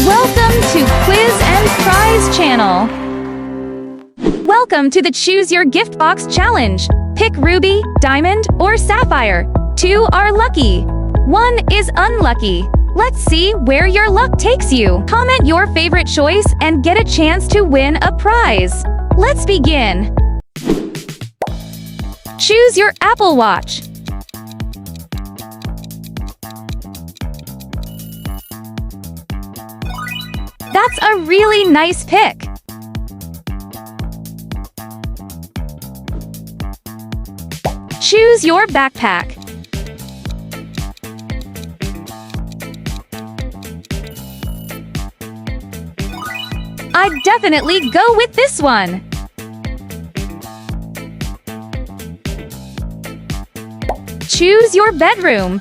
Welcome to Quiz&Prize channel. Welcome to the Choose Your Gift Box challenge. Pick Ruby, Diamond, or Sapphire. 2 are lucky. 1 is unlucky. Let's see where your luck takes you. Comment your favorite choice and get a chance to win a prize. Let's begin. Choose your Apple Watch. That's a really nice pick. Choose your backpack. I'd definitely go with this one. Choose your bedroom.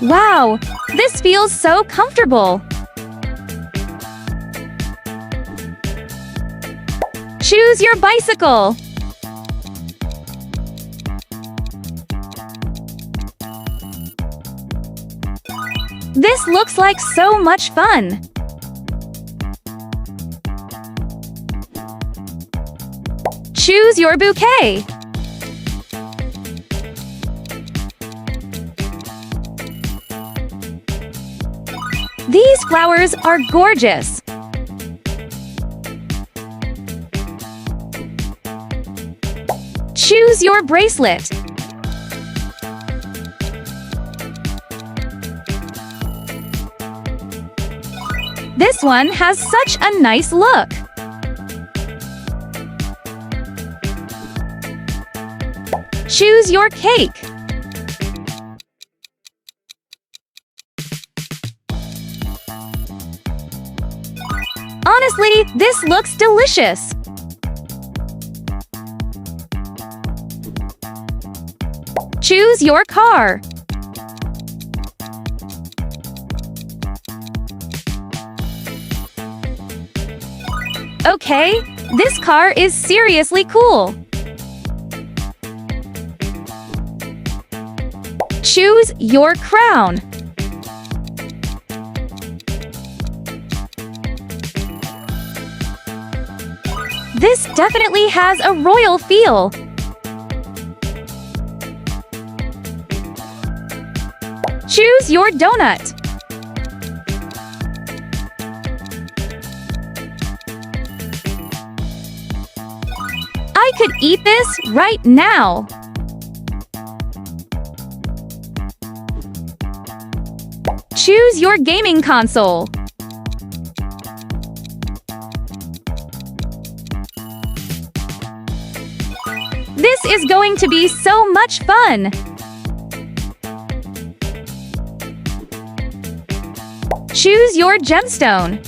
Wow, this feels so comfortable. Choose your bicycle. This looks like so much fun. Choose your bouquet. These flowers are gorgeous. Choose your bracelet. This one has such a nice look. Choose your cake. Honestly, this looks delicious. Choose your car. Okay, this car is seriously cool. Choose your crown. This definitely has a royal feel. Choose your donut. I could eat this right now. Choose your gaming console. This is going to be so much fun. Choose your gemstone.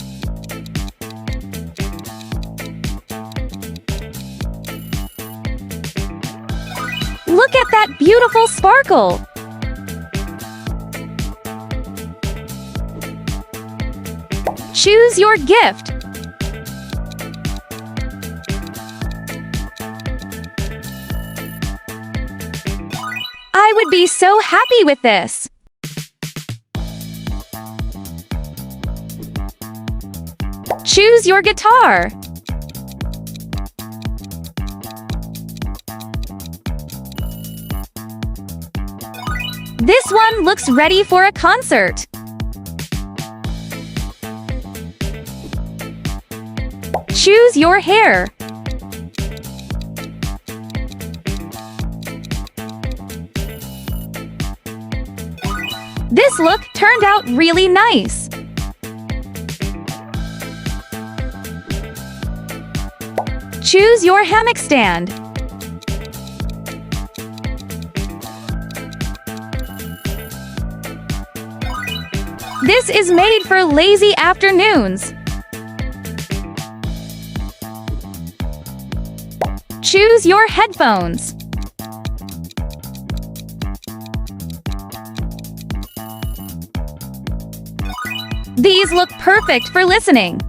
Look at that beautiful sparkle. Choose your gift. I would be so happy with this. Choose your guitar. This one looks ready for a concert. Choose your hair. This look turned out really nice. Choose your hammock stand. This is made for lazy afternoons. Choose your headphones. These look perfect for listening.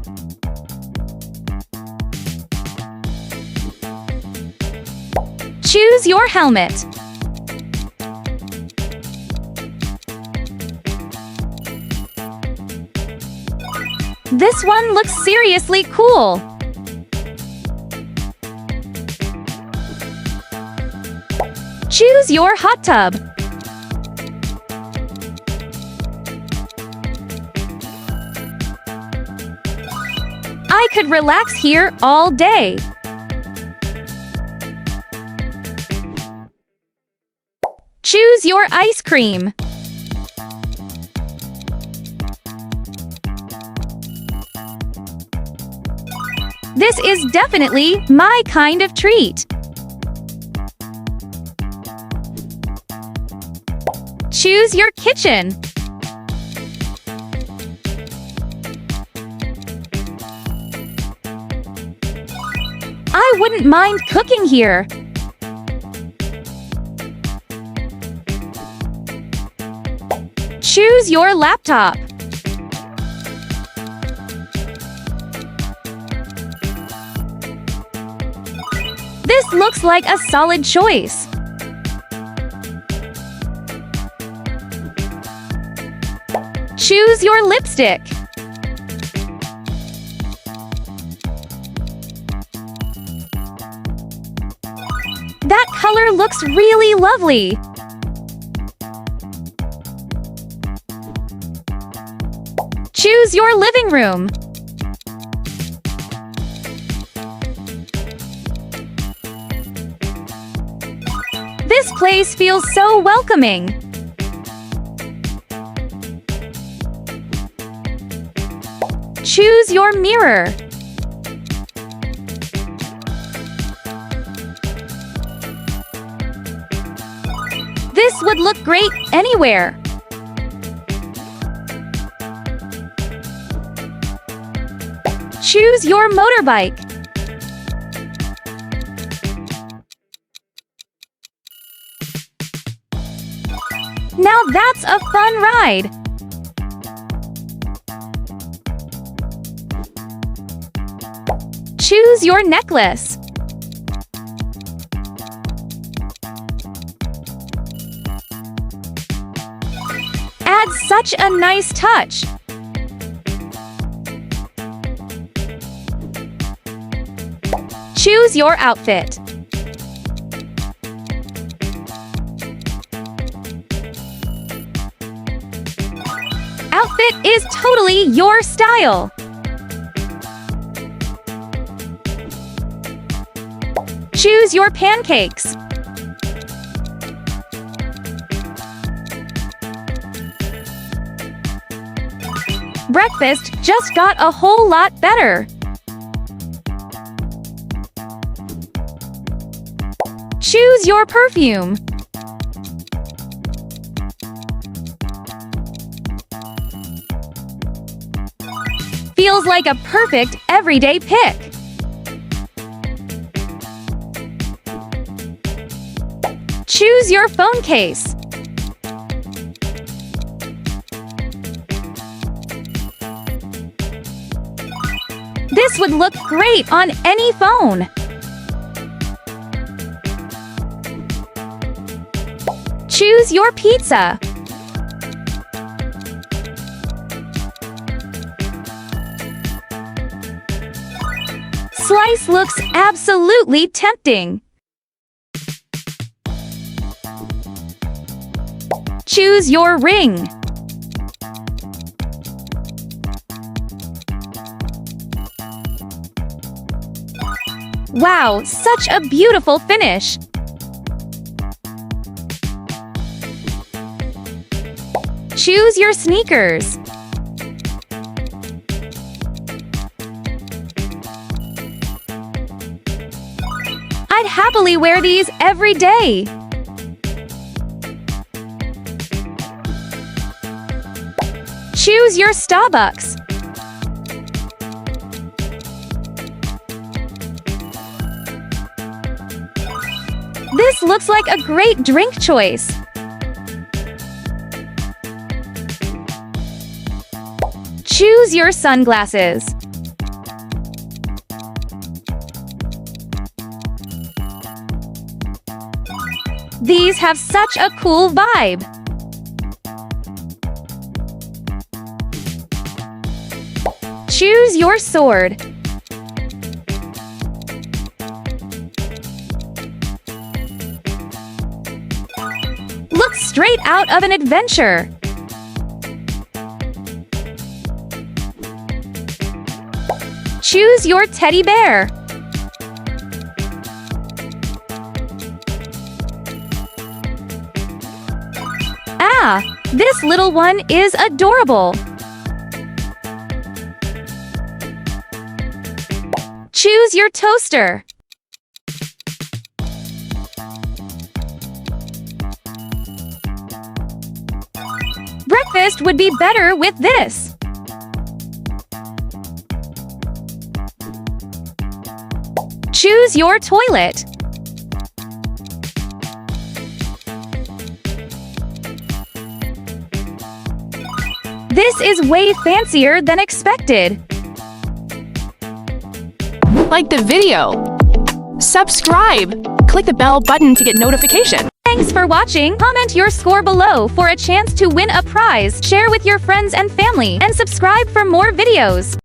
Choose your helmet. This one looks seriously cool. Choose your hot tub. I could relax here all day. Choose your ice cream. This is definitely my kind of treat. Choose your kitchen. I wouldn't mind cooking here. Choose your laptop. This looks like a solid choice. Choose your lipstick. That color looks really lovely. Choose your living room. This place feels so welcoming. Choose your mirror. This would look great anywhere. Choose your motorbike. Now that's a fun ride. Choose your necklace. Adds such a nice touch. Choose your outfit. Outfit is totally your style. Choose your pancakes. Breakfast just got a whole lot better. Choose your perfume. Feels like a perfect everyday pick. Choose your phone case. This would look great on any phone. Choose your pizza. Slice looks absolutely tempting. Choose your ring. Wow, such a beautiful finish. Choose your sneakers. I'd happily wear these every day. Choose your Starbucks. This looks like a great drink choice. Choose your sunglasses. These have such a cool vibe. Choose your sword. Look straight out of an adventure. Choose your teddy bear. Ah, this little one is adorable. Choose your toaster. Breakfast would be better with this. Choose your toilet. This is way fancier than expected. Like the video. Subscribe. Click the bell button to get notification. Thanks for watching. Comment your score below for a chance to win a prize. Share with your friends and family, and subscribe for more videos.